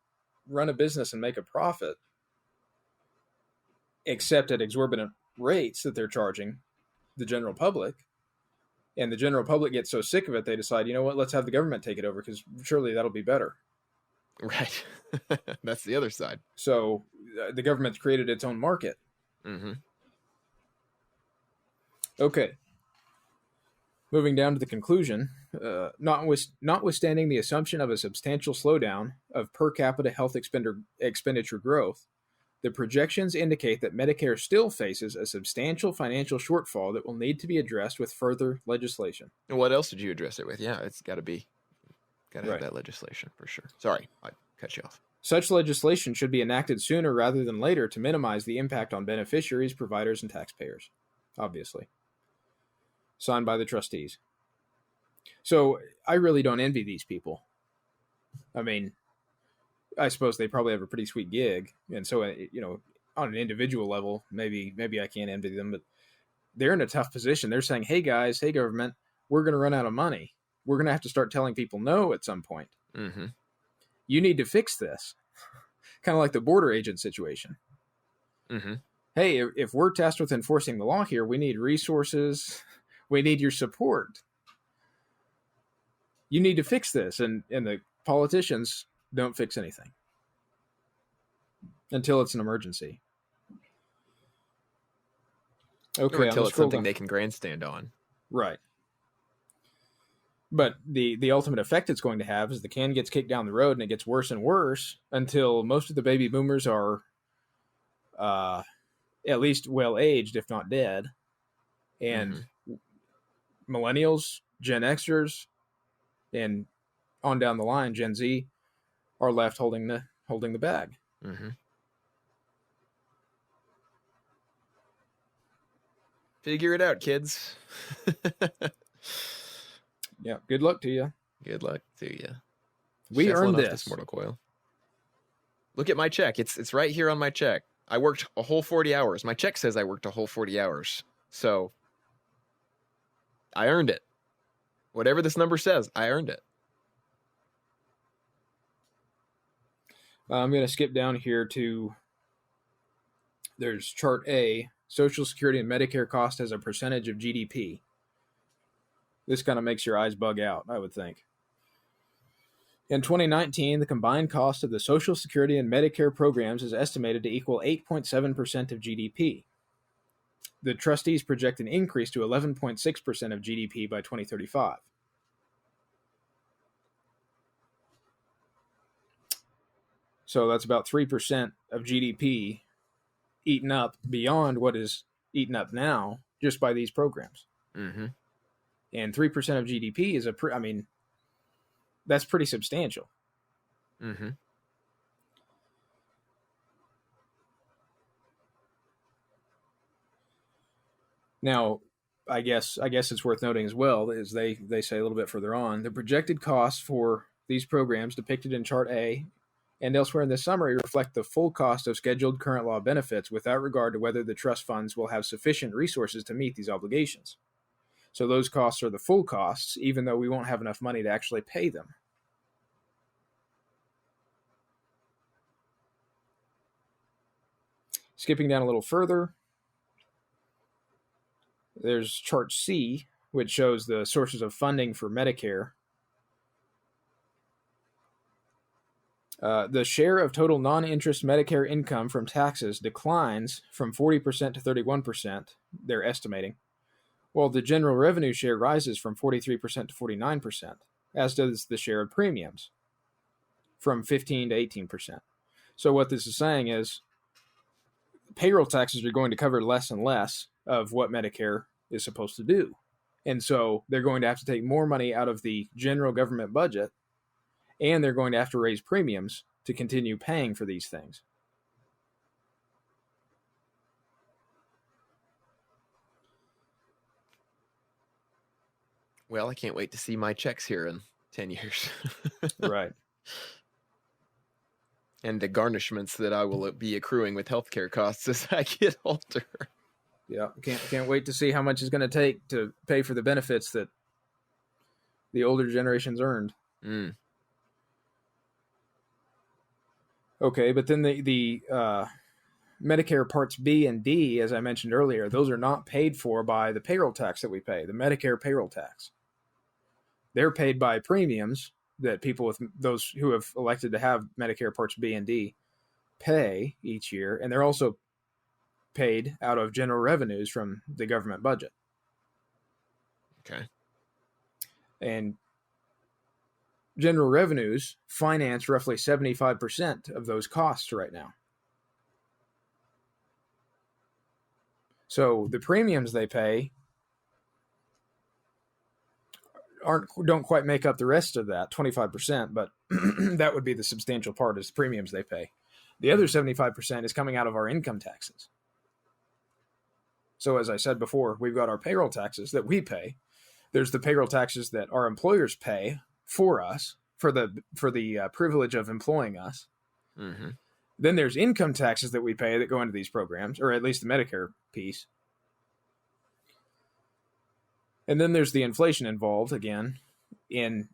run a business and make a profit except at exorbitant rates that they're charging the general public. And the general public gets so sick of it, they decide, you know what, let's have the government take it over because surely that'll be better. Right. That's the other side. So the government's created its own market. Okay. Moving down to the conclusion, notwithstanding the assumption of a substantial slowdown of per capita health expenditure growth, the projections indicate that Medicare still faces a substantial financial shortfall that will need to be addressed with further legislation. And what else did you address it with? Yeah, it's got to have Right. that legislation for sure. Sorry, I cut you off. Such legislation should be enacted sooner rather than later to minimize the impact on beneficiaries, providers, and taxpayers. Obviously. Signed by the trustees. So I really don't envy these people. I mean, I suppose they probably have a pretty sweet gig, and so on an individual level, maybe I can't envy them, but they're in a tough position. They're saying, "Hey guys, hey government, we're going to run out of money. We're going to have to start telling people no at some point. Mm-hmm. You need to fix this." Kind of like the border agent situation. Mm-hmm. Hey, if we're tasked with enforcing the law here, we need resources. We need your support. You need to fix this, and the politicians don't fix anything until it's an emergency. Okay, or until it's something they can grandstand on. Right. But the ultimate effect it's going to have is the can gets kicked down the road and it gets worse and worse until most of the baby boomers are at least well-aged, if not dead. And millennials, Gen Xers, and on down the line, Gen Z, are left holding the bag. Mm-hmm. Figure it out, kids. Yeah, good luck to you. Good luck to you. We earned this mortal coil. Look at my check. It's right here on my check. I worked a whole 40 hours. My check says I worked a whole 40 hours. So I earned it. Whatever this number says, I earned it. I'm going to skip down here to, there's chart A, Social Security and Medicare cost as a percentage of GDP. This kind of makes your eyes bug out, I would think. In 2019, the combined cost of the Social Security and Medicare programs is estimated to equal 8.7% of GDP. The trustees project an increase to 11.6% of GDP by 2035. So that's about 3% of GDP eaten up beyond what is eaten up now just by these programs. Mm-hmm. And 3% of GDP is that's pretty substantial. Mm-hmm. Now, I guess it's worth noting as well, as they say a little bit further on, the projected costs for these programs depicted in Chart A and elsewhere in this summary reflect the full cost of scheduled current law benefits without regard to whether the trust funds will have sufficient resources to meet these obligations. So those costs are the full costs, even though we won't have enough money to actually pay them. Skipping down a little further, there's chart C, which shows the sources of funding for Medicare. The share of total non-interest Medicare income from taxes declines from 40% to 31%, they're estimating, while the general revenue share rises from 43% to 49%, as does the share of premiums, from 15 to 18%. So what this is saying is payroll taxes are going to cover less and less of what Medicare is supposed to do. And so they're going to have to take more money out of the general government budget, and they're going to have to raise premiums to continue paying for these things. Well, I can't wait to see my checks here in 10 years. Right. And the garnishments that I will be accruing with healthcare costs as I get older. Yeah, can't wait to see how much it's going to take to pay for the benefits that the older generations earned. Mm. Okay, but then the Medicare Parts B and D, as I mentioned earlier, those are not paid for by the payroll tax that we pay, the Medicare payroll tax. They're paid by premiums that people with those who have elected to have Medicare Parts B and D pay each year, and they're also paid out of general revenues from the government budget. Okay. And general revenues finance roughly 75% of those costs right now. So the premiums they pay don't quite make up the rest of that 25%, but that would be the substantial part is the premiums they pay. The other 75% is coming out of our income taxes. So as I said before, we've got our payroll taxes that we pay. There's the payroll taxes that our employers pay for us for the privilege of employing us. Mm-hmm. Then there's income taxes that we pay that go into these programs, or at least the Medicare piece. And then there's the inflation involved, again, in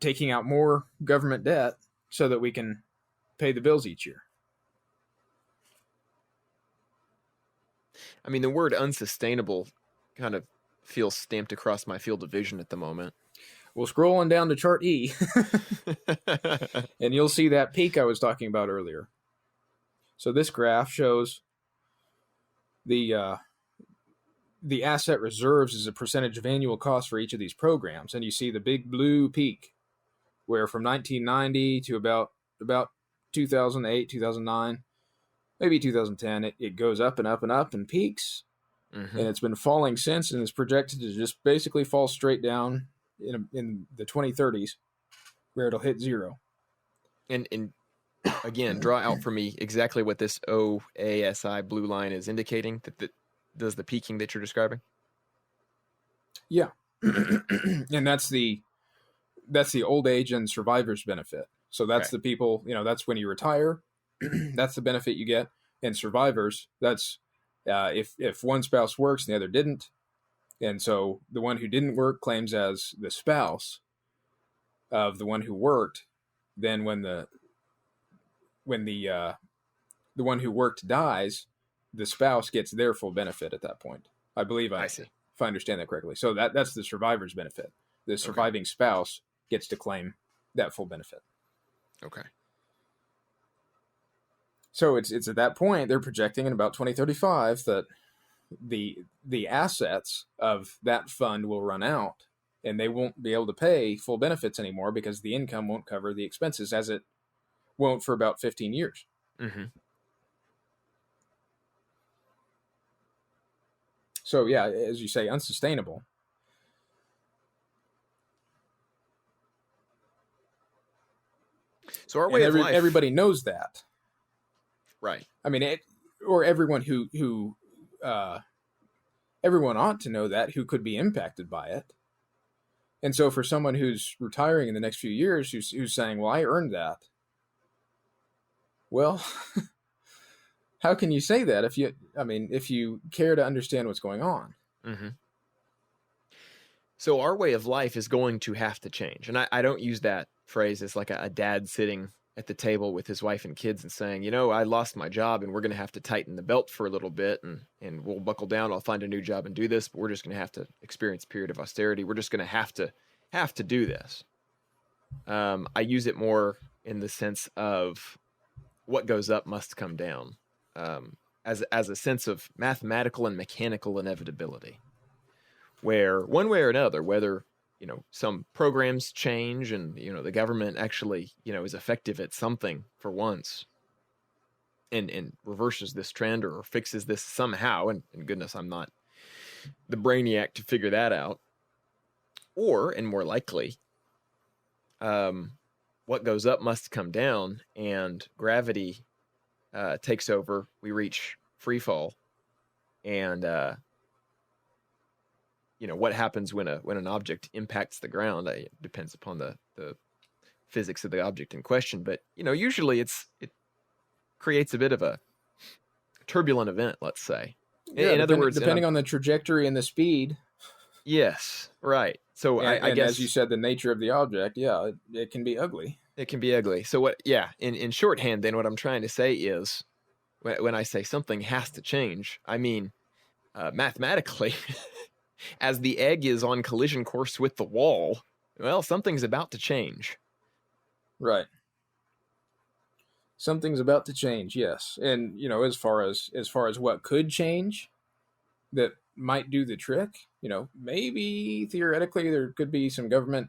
taking out more government debt so that we can pay the bills each year. I mean, the word unsustainable kind of feels stamped across my field of vision at the moment. Well, scrolling down to chart E, and you'll see that peak I was talking about earlier. So this graph shows the asset reserves as a percentage of annual cost for each of these programs. And you see the big blue peak, where from 1990 to about 2008, 2009, maybe 2010, it goes up and up and up and peaks. Mm-hmm. And it's been falling since, and it's projected to just basically fall straight down in the 2030s, where it'll hit zero. And again, draw out for me exactly what this OASI blue line is indicating, that does the peaking that you're describing? Yeah. And that's the old age and survivors benefit. So that's the people, that's when you retire. That's the benefit you get. And survivors, that's if one spouse works and the other didn't. And so the one who didn't work claims as the spouse of the one who worked. Then when the one who worked dies, the spouse gets their full benefit at that point. I believe I see. If I understand that correctly. So that's the survivor's benefit. The surviving spouse gets to claim that full benefit. Okay. So it's at that point they're projecting in about 2035 that the assets of that fund will run out, and they won't be able to pay full benefits anymore because the income won't cover the expenses, as it won't for about 15 years. Mm-hmm. So yeah, as you say, unsustainable. So our way of life, everybody knows that, right? I mean, everyone who everyone ought to know that who could be impacted by it. And so for someone who's retiring in the next few years, who's saying, well, I earned that. Well, how can you say that if you care to understand what's going on? Mm-hmm. So our way of life is going to have to change. And I don't use that phrase as like a dad sitting at the table with his wife and kids and saying, I lost my job and we're going to have to tighten the belt for a little bit and we'll buckle down. I'll find a new job and do this, but we're just going to have to experience a period of austerity. We're just going to have to do this. I use it more in the sense of what goes up must come down, as a sense of mathematical and mechanical inevitability, where one way or another, whether some programs change and, the government actually, is effective at something for once and reverses this trend or fixes this somehow. And goodness, I'm not the brainiac to figure that out. Or, and more likely, what goes up must come down, and gravity takes over. We reach free fall, and what happens when an object impacts the ground? It depends upon the physics of the object in question. But usually it creates a bit of a turbulent event. Let's say, in other words, depending on the trajectory and the speed. Yes, right. So I guess, as you said, the nature of the object, it can be ugly. It can be ugly. So what? Yeah, in shorthand, then what I'm trying to say is, when I say something has to change, I mean mathematically. As the egg is on collision course with the wall, well, something's about to change. Right. Something's about to change, yes. And as far as what could change that might do the trick, maybe theoretically there could be some government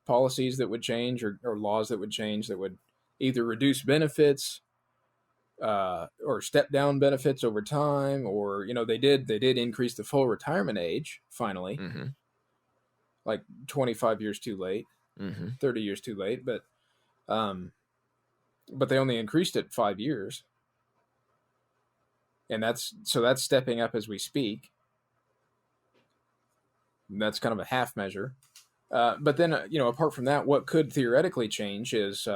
policies that would change, or laws that would change, that would either reduce benefits, or step down benefits over time, or they did increase the full retirement age finally, Mm-hmm. like 25 years too late, Mm-hmm. 30 years too late, but they only increased it 5 years, and that's stepping up as we speak. And that's kind of a half measure. But then, apart from that, what could theoretically change is,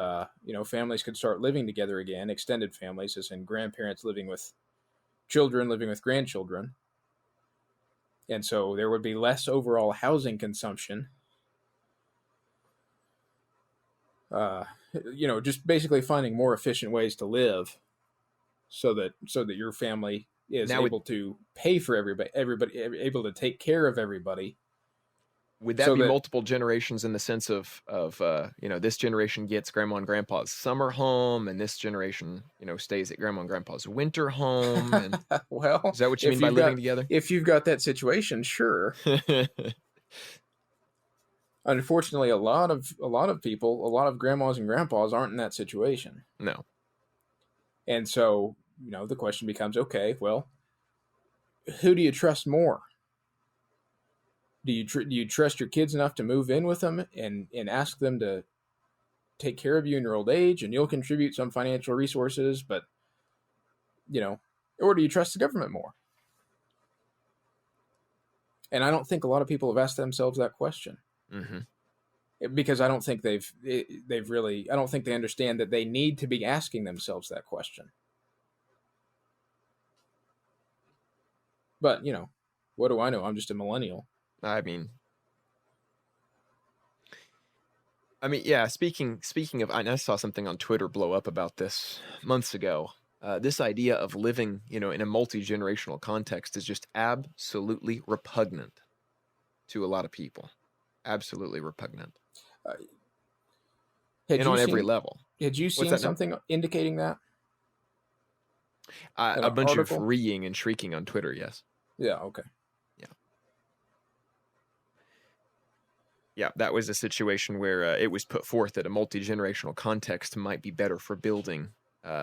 families could start living together again, extended families, as in grandparents living with children, living with grandchildren. And so there would be less overall housing consumption. Just basically finding more efficient ways to live, so that your family is able to pay for everybody, able to take care of everybody. Would that be multiple generations, in the sense of this generation gets grandma and grandpa's summer home, and this generation, stays at grandma and grandpa's winter home? And well, is that what you mean by living together? If you've got that situation, sure. Unfortunately, a lot of people, a lot of grandmas and grandpas aren't in that situation. No. And so, the question becomes, okay, well, who do you trust more? Do you trust your kids enough to move in with them and ask them to take care of you in your old age, and you'll contribute some financial resources, but, or do you trust the government more? And I don't think a lot of people have asked themselves that question. Mm-hmm. Because I don't think I don't think they understand that they need to be asking themselves that question. But, what do I know? I'm just a millennial. I mean, yeah. Speaking of, I saw something on Twitter blow up about this months ago. This idea of living, in a multi-generational context is just absolutely repugnant to a lot of people. Absolutely repugnant. And on every level. Had you seen something indicating that? A bunch of reeing and shrieking on Twitter, yes. Yeah, okay. Yeah, that was a situation where it was put forth that a multi-generational context might be better for building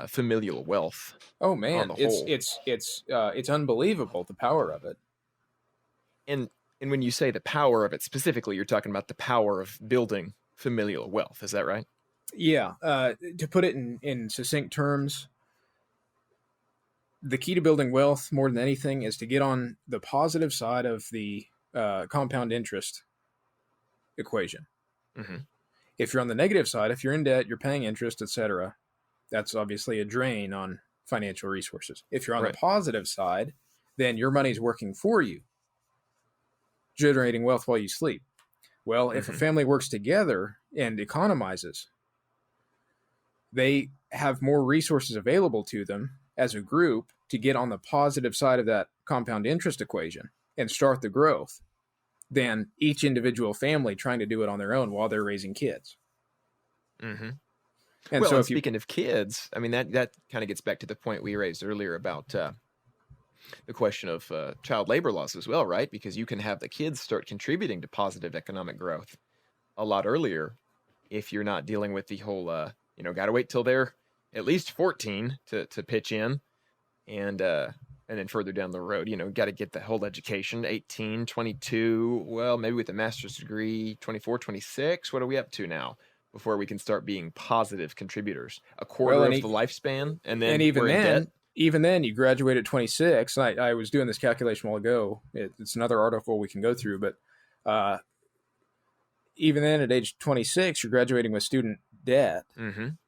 familial wealth. Oh man, it's unbelievable, the power of it. And when you say the power of it specifically, you're talking about the power of building familial wealth. Is that right? Yeah. To put it in succinct terms, the key to building wealth more than anything is to get on the positive side of the compound interest equation. Mm-hmm. If you're on the negative side, if you're in debt, you're paying interest, etc., that's obviously a drain on financial resources. If you're on the positive side, then your money's working for you, generating wealth while you sleep. Well, if a family works together and economizes, they have more resources available to them as a group to get on the positive side of that compound interest equation and start the growth than each individual family trying to do it on their own while they're raising kids. Mm-hmm. And so speaking of kids, I mean, that kind of gets back to the point we raised earlier about the question of child labor laws as well, right? Because you can have the kids start contributing to positive economic growth a lot earlier if you're not dealing with the whole, got to wait till they're at least 14 to pitch in. And then further down the road, got to get the whole education, 18, 22, well, maybe with a master's degree, 24, 26. What are we up to now before we can start being positive contributors? A quarter of the lifespan, and then even then, you graduate at 26. And I was doing this calculation a while ago. It's another article we can go through, but even then, at age 26, you're graduating with student debt,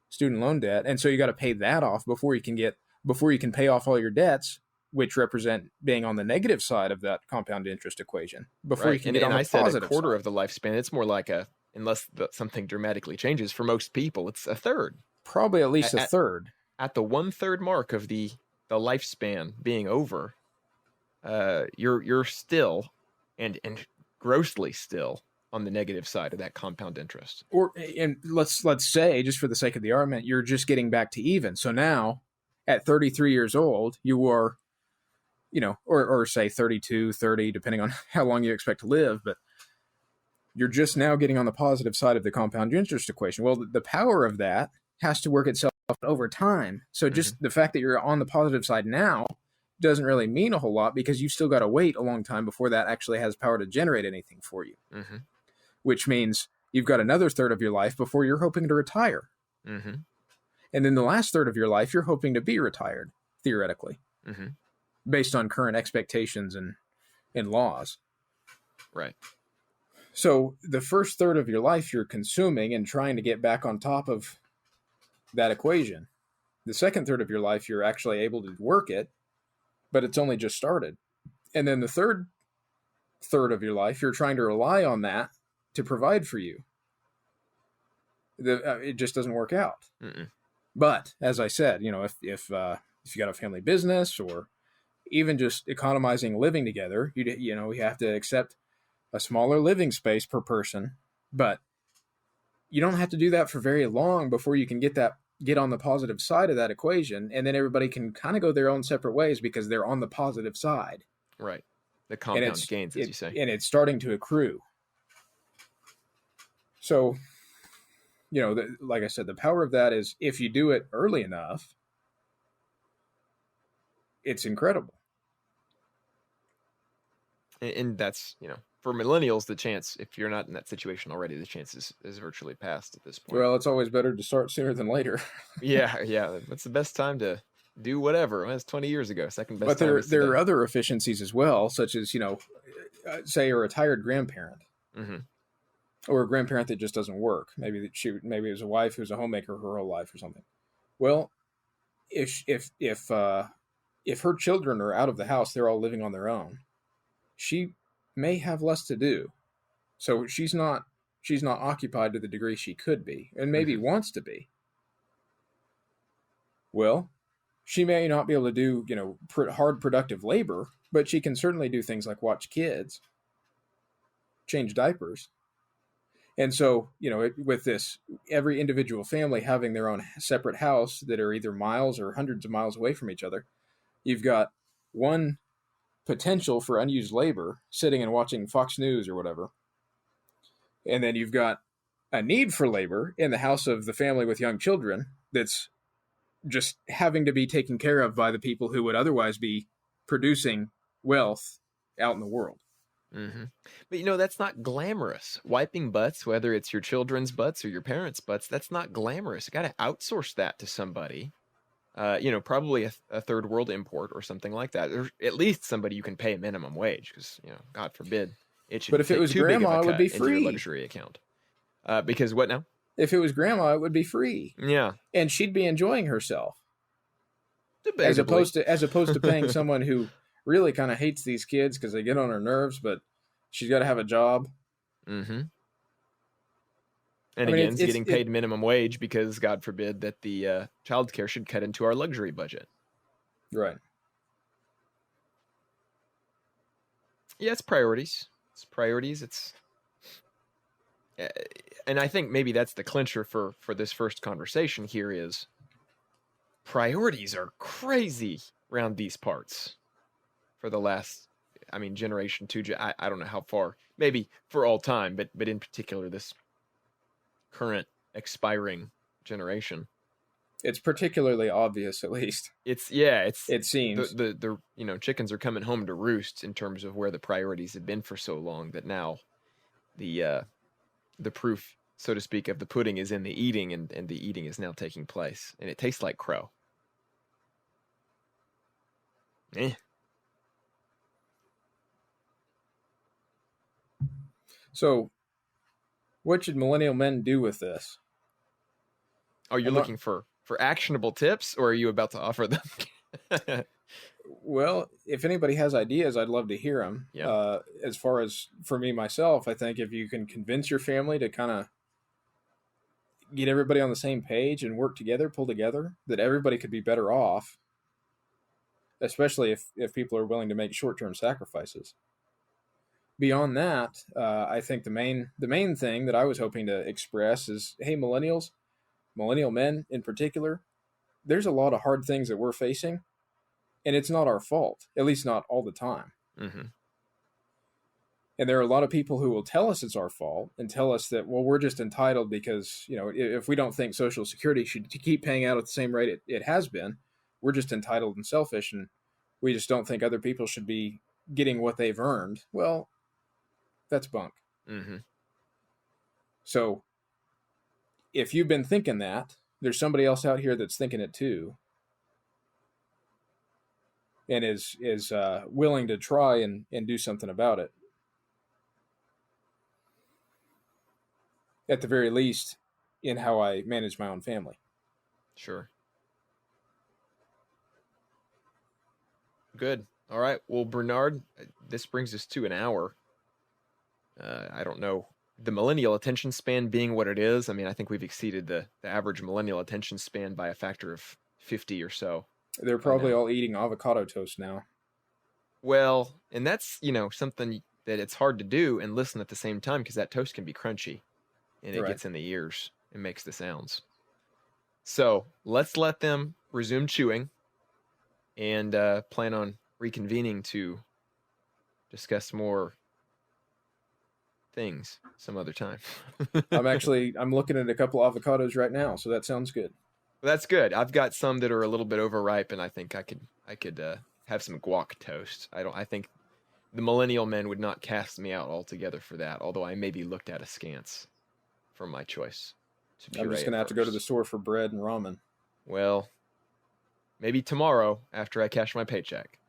student loan debt, and so you got to pay that off before you can pay off all your debts, which represent being on the negative side of that compound interest equation. Before you can get on the positive side. And I said a quarter of the lifespan. It's more like unless something dramatically changes, for most people, it's a third. Probably at least a third. At the 1/3 mark of the lifespan being over, you're still and grossly still on the negative side of that compound interest. And let's say, just for the sake of the argument, you're just getting back to even. So now, at 33 years old, you are or say 32, 30, depending on how long you expect to live, but you're just now getting on the positive side of the compound interest equation. Well, the power of that has to work itself over time. So just the fact that you're on the positive side now doesn't really mean a whole lot, because you've still got to wait a long time before that actually has power to generate anything for you, which means you've got another third of your life before you're hoping to retire. And then the last third of your life, you're hoping to be retired, theoretically, based on current expectations and laws. Right. So the first third of your life, you're consuming and trying to get back on top of that equation. The second third of your life, you're actually able to work it, but it's only just started. And then the third third of your life, you're trying to rely on that to provide for you. It just doesn't work out. But as I said, if you got a family business, or even just economizing living together, you have to accept a smaller living space per person, but you don't have to do that for very long before you can get on the positive side of that equation, and then everybody can kind of go their own separate ways because they're on the positive side. Right. The compound gains, as you say. And it's starting to accrue. So, like I said, the power of that is, if you do it early enough, it's incredible. And that's, for millennials, the chance, if you're not in that situation already, the chance is virtually past at this point. Well, it's always better to start sooner than later. yeah. That's the best time to do whatever. Well, it's 20 years ago. Second best time. But there are other efficiencies as well, such as, say a retired grandparent. Or a grandparent that just doesn't work. Maybe it was a wife who's a homemaker her whole life or something. Well, if her children are out of the house, they're all living on their own, she may have less to do. So she's not occupied to the degree she could be, and maybe wants to be. Well, she may not be able to do, hard productive labor, but she can certainly do things like watch kids, change diapers. And so, with this, every individual family having their own separate house that are either miles or hundreds of miles away from each other, you've got one potential for unused labor sitting and watching Fox News or whatever. And then you've got a need for labor in the house of the family with young children that's just having to be taken care of by the people who would otherwise be producing wealth out in the world. But that's not glamorous. Wiping butts, whether it's your children's butts or your parents' butts, that's not glamorous. You got to outsource that to somebody. Probably a third world import or something like that, or at least somebody you can pay a minimum wage, because God forbid it should. But if it was grandma, it would be free. Your luxury account. Because what now? If it was grandma, it would be free. Yeah, and she'd be enjoying herself, debatably. as opposed to paying someone who really kind of hates these kids because they get on her nerves, but she's got to have a job. And again, it's getting paid minimum wage because, God forbid, that the childcare should cut into our luxury budget. Right. Yeah, it's priorities. And I think maybe that's the clincher for this first conversation here is priorities are crazy around these parts for the last, generation, I don't know how far, maybe for all time, but in particular this current expiring generation. It's particularly obvious, at least. It seems the chickens are coming home to roost in terms of where the priorities have been for so long, that now the proof, so to speak, of the pudding is in the eating, and the eating is now taking place, and it tastes like crow. So, what should millennial men do with this? Oh, you're looking for actionable tips, or are you about to offer them? Well, if anybody has ideas, I'd love to hear them. Yeah. As far as for me, myself, I think if you can convince your family to kind of get everybody on the same page and work together, pull together, that everybody could be better off, especially if people are willing to make short-term sacrifices. Beyond that, I think the main thing that I was hoping to express is, hey, millennial men in particular, there's a lot of hard things that we're facing, and it's not our fault, at least not all the time. Mm-hmm. And there are a lot of people who will tell us it's our fault and tell us that, well, we're just entitled because, if we don't think Social Security should keep paying out at the same rate it has been, we're just entitled and selfish, and we just don't think other people should be getting what they've earned. Well, that's bunk. Mm-hmm. So if you've been thinking that, there's somebody else out here that's thinking it too, and is willing to try and do something about it. At the very least, in how I manage my own family. Sure. Good. All right. Well, Bernard, this brings us to an hour. I don't know. The millennial attention span being what it is, I mean, I think we've exceeded the average millennial attention span by a factor of 50 or so. They're probably all eating avocado toast now. Well, and that's, something that it's hard to do and listen at the same time because that toast can be crunchy and it gets in the ears and makes the sounds. So let's let them resume chewing and plan on reconvening to discuss more things some other time. I'm looking at a couple avocados right now, so that sounds good. Well, that's good. I've got some that are a little bit overripe, and I think I could have some guac toast. I think the millennial men would not cast me out altogether for that, although I may be looked at askance for my choice. I'm just going to have to go to the store for bread and ramen. Well, maybe tomorrow after I cash my paycheck.